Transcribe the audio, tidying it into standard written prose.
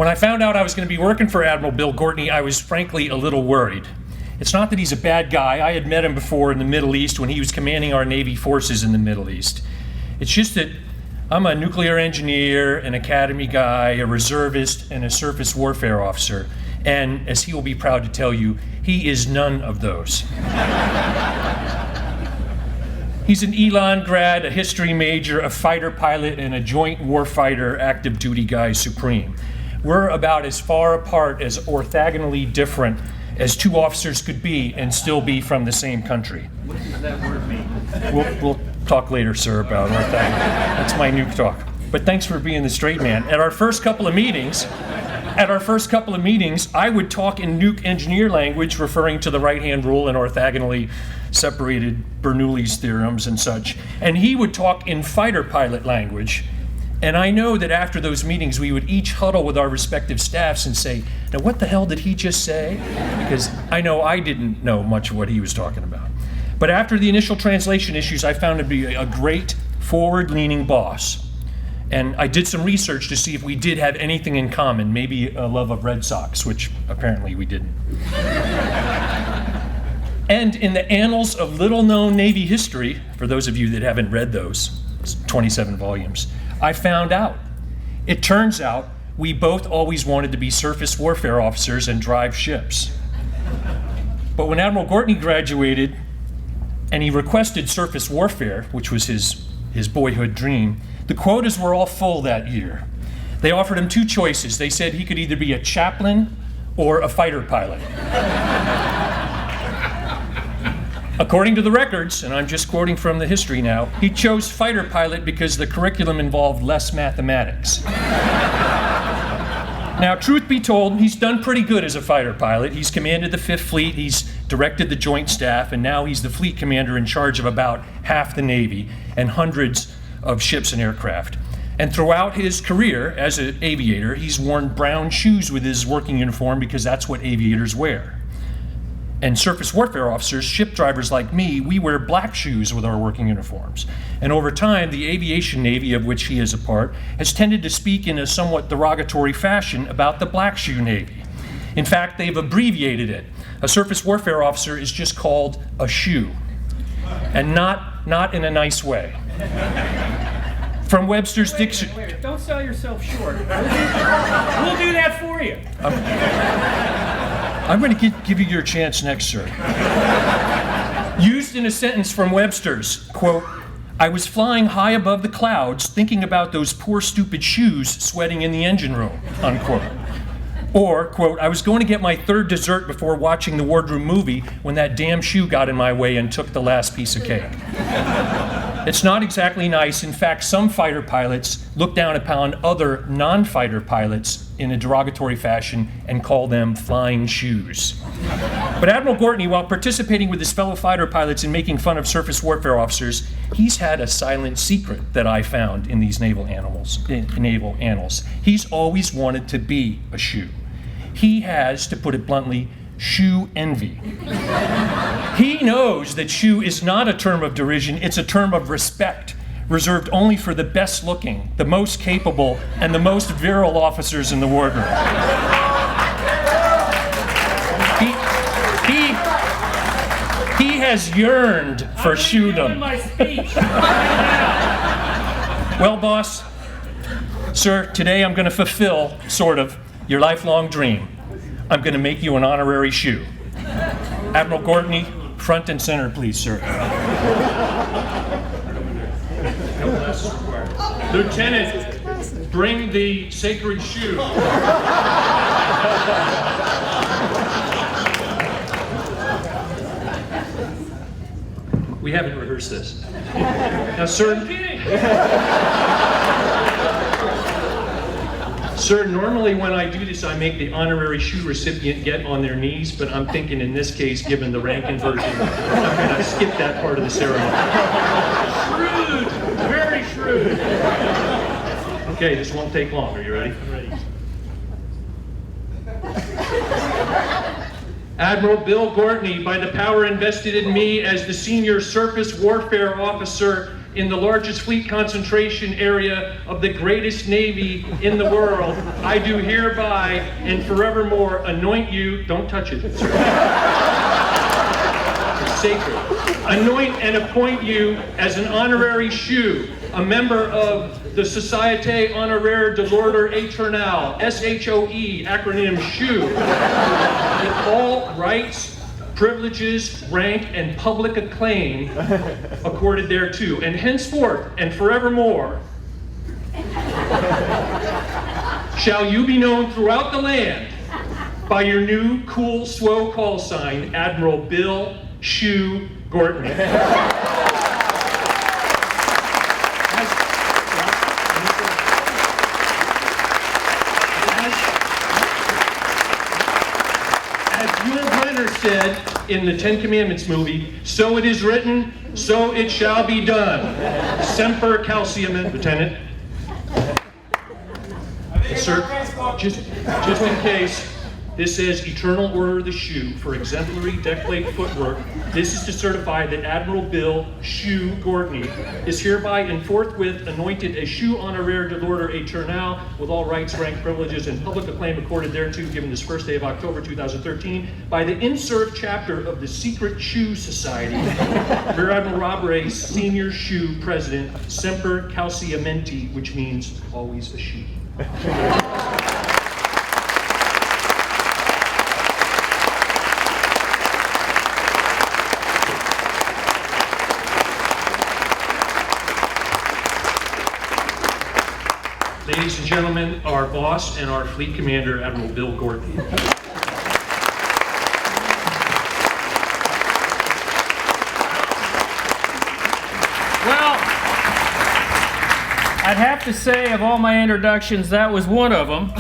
When I found out I was going to be working for Admiral Bill Gortney, I was frankly a little worried. It's not that he's a bad guy. I had met him before in the Middle East when he was commanding our Navy forces in the Middle East. It's just that I'm a nuclear engineer, an academy guy, a reservist, and a surface warfare officer. And as he will be proud to tell you, he is none of those. He's an Elon grad, a history major, a fighter pilot, and a joint warfighter active duty guy supreme. We're about as far apart, as orthogonally different as two officers could be and still be from the same country. What does that word mean? We'll talk later, sir, about orthogonal. That's my nuke talk. But thanks for being the straight man. At our first couple of meetings, I would talk in nuke engineer language, referring to the right-hand rule and orthogonally separated Bernoulli's theorems and such. And he would talk in fighter pilot language. And I know that after those meetings, we would each huddle with our respective staffs and say, now what the hell did he just say? Because I know I didn't know much of what he was talking about. But after the initial translation issues, I found him to be a great forward-leaning boss. And I did some research to see if we did have anything in common, maybe a love of Red Sox, which apparently we didn't. And in the annals of little-known Navy history, for those of you that haven't read those, it's 27 volumes, I found out. It turns out we both always wanted to be surface warfare officers and drive ships. But when Admiral Gortney graduated and he requested surface warfare, which was his boyhood dream, the quotas were all full that year. They offered him two choices. They said he could either be a chaplain or a fighter pilot. According to the records, and I'm just quoting from the history now, he chose fighter pilot because the curriculum involved less mathematics. Now, truth be told, he's done pretty good as a fighter pilot. He's commanded the 5th Fleet, he's directed the Joint Staff, and now he's the fleet commander in charge of about half the Navy and hundreds of ships and aircraft. And throughout his career as an aviator, he's worn brown shoes with his working uniform because that's what aviators wear. And surface warfare officers, ship drivers like me, we wear black shoes with our working uniforms. And over time, the aviation Navy, of which he is a part, has tended to speak in a somewhat derogatory fashion about the black shoe Navy. In fact, they've abbreviated it. A surface warfare officer is just called a shoe, and not in a nice way. From Webster's Dictionary. Wait, don't sell yourself short. We'll do that for you. I'm going to give you your chance next, sir. Used in a sentence from Webster's, quote, I was flying high above the clouds thinking about those poor stupid shoes sweating in the engine room, unquote. Or, quote, I was going to get my third dessert before watching the wardroom movie when that damn shoe got in my way and took the last piece of cake. It's not exactly nice. In fact, some fighter pilots look down upon other non-fighter pilots in a derogatory fashion and call them flying shoes. But Admiral Gortney, while participating with his fellow fighter pilots in making fun of surface warfare officers, he's had a silent secret that I found in these naval annals. He's always wanted to be a shoe. He has, to put it bluntly, shoe envy. He knows that shoe is not a term of derision, it's a term of respect, reserved only for the best looking, the most capable, and the most virile officers in the wardroom. He has yearned for shoedom. Well, boss, sir, today I'm going to fulfill, sort of, your lifelong dream. I'm going to make you an honorary shoe. Admiral Gortney, front and center, please, sir. Lieutenant, bring the sacred shoe. We haven't rehearsed this. Now, sir, sir, normally when I do this, I make the honorary shoe recipient get on their knees, but I'm thinking in this case, given the rank inversion, I'm going to skip that part of the ceremony. Shrewd, very shrewd. Okay, this won't take long. Are you ready? I'm ready. Admiral Bill Gortney, by the power invested in me as the senior surface warfare officer, in the largest fleet concentration area of the greatest navy in the world, I do hereby and forevermore anoint you, don't touch it, it's sacred, anoint and appoint you as an honorary SWO, a member of the Société Honoraire de l'Ordre Éternel, SHOE, acronym SWO, with all rights, privileges, rank, and public acclaim accorded thereto, and henceforth and forevermore shall you be known throughout the land by your new cool SWO call sign, Admiral Bill SWO Gortney. Said in the Ten Commandments movie, so it is written, so it shall be done. Semper Calcium, Lieutenant. Sir, just in case, this says Eternal Order of the SWO for exemplary deck plate footwork. This is to certify that Admiral Bill SWO Gortney is hereby and forthwith anointed a SWO Honoraire de l'Ordre Éternel with all rights, rank, privileges, and public acclaim accorded thereto, given this first day of October 2013 by the INSURV chapter of the Secret SWO Society, Rear Admiral Rob Wray, Senior SWO President, Semper Calciamenti, which means always a SWO. Ladies and gentlemen, our boss and our fleet commander, Admiral Bill Gortney. Well, I'd have to say of all my introductions, that was one of them.